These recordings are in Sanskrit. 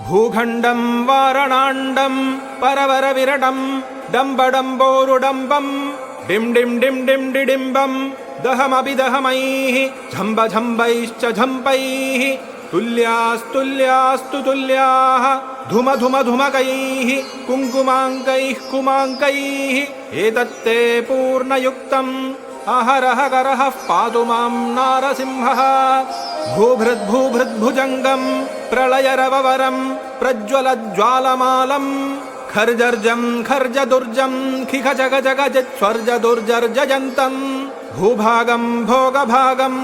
भूखण्डं वारणाण्डं परवरविरटं डम्बडम्बोरुडम्बं डिं डिं डिं डिं डिडिम्बं दहमपि दहमैः झम्ब झम्बैश्च झम्पैः तुल्यास्तुल्यास्तु तुल्याः धुम धुम धुमकैः कुङ्कुमाङ्कैः कुमाङ्कैः एतत्ते पूर्णयुक्तम् अहरः करः पातु मां नारसिंहः भूभृद्भुजङ्गं प्रलयरववरं प्रज्वलज्वालमालं खर्जर्जं खर्जदुर्जं खिखजगजगजस्वर्जदुर्जर्जयन्तं भूभागं भोगभागं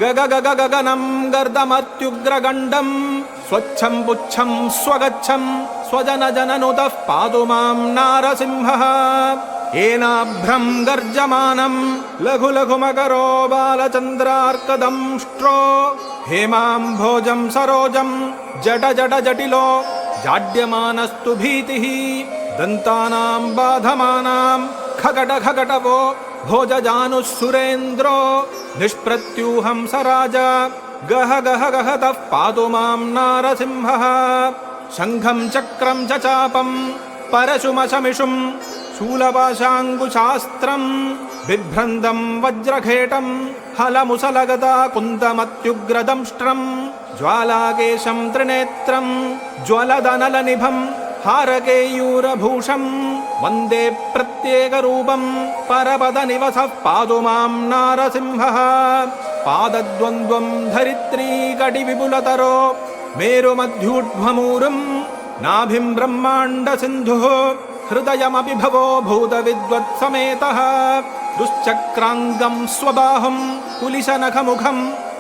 गगगगगगनं गर्दमत्युग्रगण्डं स्वच्छं पुच्छं स्वगच्छं स्वजनजननुतः पातु मां नारसिंहः येनाभ्रं गर्जमानं लघु लघुमकरो बालचन्द्रार्कदंष्ट्रो हेमाम्भोजं सरोजं जट जट जटिलो जाड्यमानस्तु भीतिः दन्तानां बाधमानां खगट खगटवो भोजजानुः सुरेन्द्रो निष्प्रत्यूहं स राजा गह गह गहतः पातु मां नारसिंहः शङ्खं चक्रं च चापं परशुमशमिषुं शूलपाशाङ्कुशास्त्रं बिभ्रन्दं वज्रखेटं हलमुसलगदा कुन्दमत्युग्रदंष्ट्रं ज्वालाकेशं त्रिनेत्रं ज्वलदनलनिभं हारकेयूरभूषं वन्दे प्रत्येकरूपं परपदनिवसः पातु मां नारसिंहः पादद्वन्द्वं धरित्रीकटिविपुलतरो मेरुमध्यूढ्वमूरुं नाभिं ब्रह्माण्डसिन्धुः हृदयमपि भवो भूतविद्वत्समेतः दुश्चक्राङ्गं स्वबाहुं कुलिशनखमुखं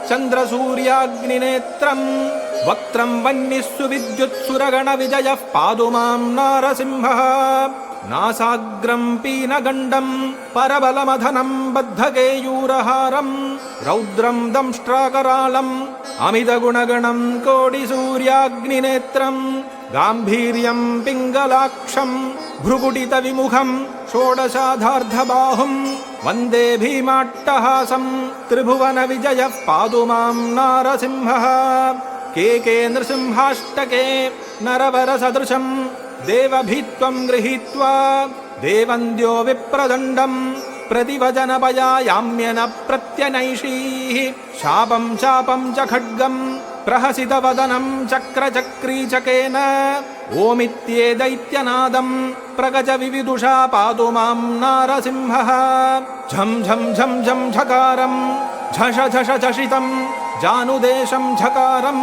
चन्द्रसूर्याग्निनेत्रं वक्त्रं वह्निस्सु विद्युत्सुरगणविजयः पातु मां नारसिंहः नासाग्रं पीनगण्डं परबलमधनं बद्धकेयूरहारं रौद्रं दंष्ट्राकराळम् अमितगुणगणं कोटिसूर्याग्निनेत्रं गाम्भीर्यं पिङ्गलाक्षं भ्रुकुटितविमुखं षोडशाधार्धबाहुं वन्दे भीमाट्टहासं त्रिभुवनविजयः पातु मां नारसिंहः केके नृसिंहाष्टके नरवरसदृशं देवभीत्वं गृहीत्वा देवन्द्यो विप्रदण्डं प्रतिवचनपयायाम्यन प्रत्यनैषीः शापं चापं च खड्गं प्रहसितवदनं चक्रचक्रीचकेन ओमित्येदैत्यनादं प्रगजविविदुषा पातु मां नारसिंहः झं झं झं झं झकारं झष झष झषितं जानुदेशं झकारं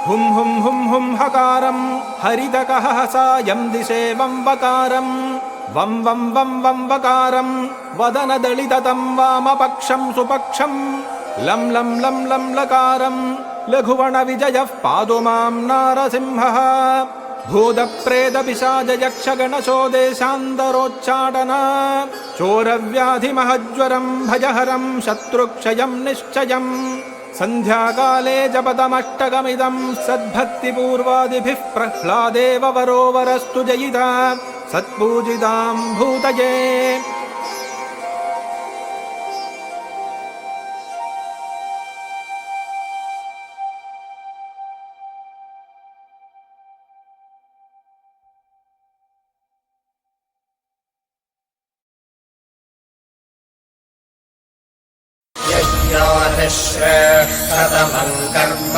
हुं हुं हुं हुं हकारं हरितकहसायं दिशे वंवकारं वं वं वं वं वकारं वदनदलिततं वामपक्षं सुपक्षं लं लं लं लं लकारं लघुवणविजयः पातु मां नारसिंहः भूतप्रेतपिशाचयक्षगणशोदेशान्तरोच्चाटन चोरव्याधिमहज्वरं भयहरं शत्रुक्षयं निश्चयं सन्ध्याकाले जपतमष्टकमिदं सद्भक्तिपूर्वादिभिः प्रह्लादेव वरोवरस्तु जयिता सत्पूजितां भूतये यज्ञो निःश्रेष्ठतमं कर्म